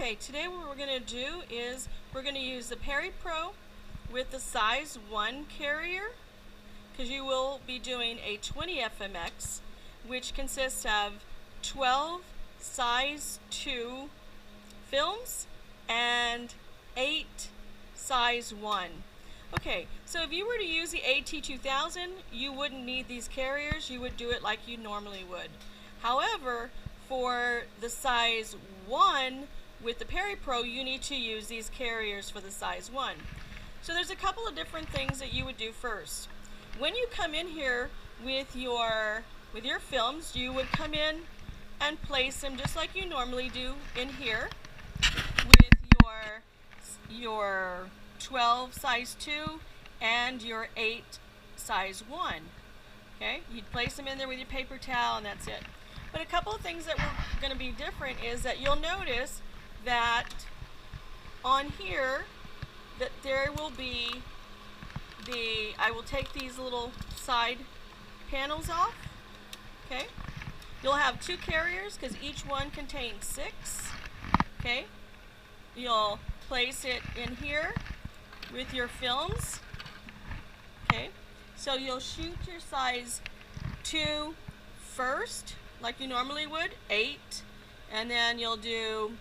Okay, today what we're going to do is we're going to use the Peri Pro with the size 1 carrier, because you will be doing a 20 FMX, which consists of 12 size 2 films and 8 size 1. Okay, so if you were to use the AT2000, you wouldn't need these carriers. You would do it like you normally would. However, for the size 1 with the Peri Pro, you need to use these carriers for the size 1. So there's a couple of different things that you would do first. When you come in here with your films, you would come in and place them just like you normally do in here with your 12 size 2 and your 8 size 1. Okay, you'd place them in there with your paper towel and that's it. But a couple of things that were going to be different is that you'll notice that on here that there will be I will take these little side panels off. Okay, you'll have 2 carriers because each one contains 6. Okay, you'll place it in here with your films. Okay, so you'll shoot your size 2 first like you normally would, 8, and then you'll do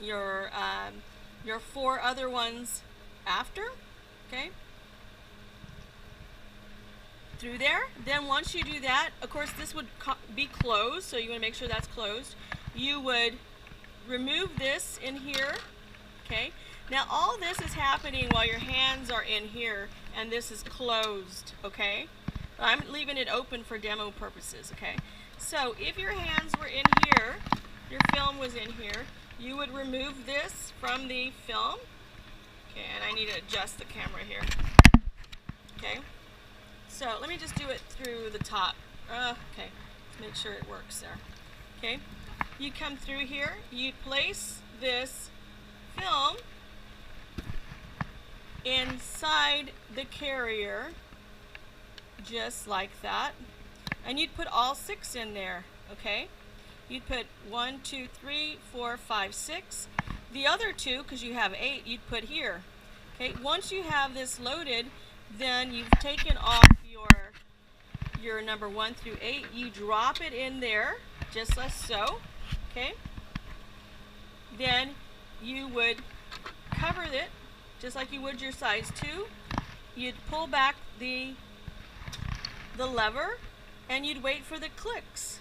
your 4 other ones after. Okay, through there. Then once you do that, of course this would be closed, so you want to make sure that's closed. You would remove this in here. Okay, now all this is happening while your hands are in here and this is closed. Okay, I'm leaving it open for demo purposes. Okay, so if your hands were in here, your film was in here, you would remove this from the film. Okay, and I need to adjust the camera here. Okay, so let me just do it through the top. Okay, let's make sure it works there. Okay, you come through here, you place this film inside the carrier just like that, and you'd put all 6 in there. Okay, you'd put 1, 2, 3, 4, 5, 6. The other 2, because you have 8, you'd put here. Okay, once you have this loaded, then you've taken off your number 1 through 8. You drop it in there just like so. Okay, then you would cover it just like you would your size 2. You'd pull back the lever and you'd wait for the clicks.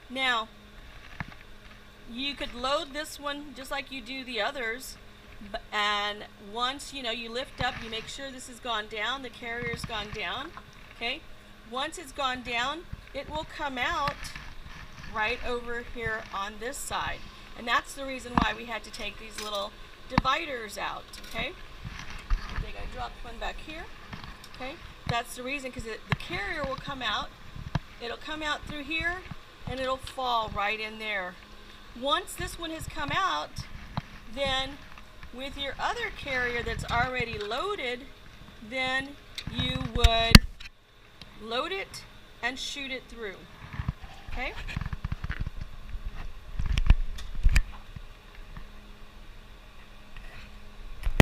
Now you could load this one just like you do the others, and once you lift up, you make sure this has gone down, the carrier's gone down. Okay, once it's gone down, it will come out right over here on this side, and that's the reason why we had to take these little dividers out. Okay, I think I dropped one back here. Okay, that's the reason, because the carrier will come out, it'll come out through here and it'll fall right in there. Once this one has come out, then with your other carrier that's already loaded, then you would load it and shoot it through. Okay?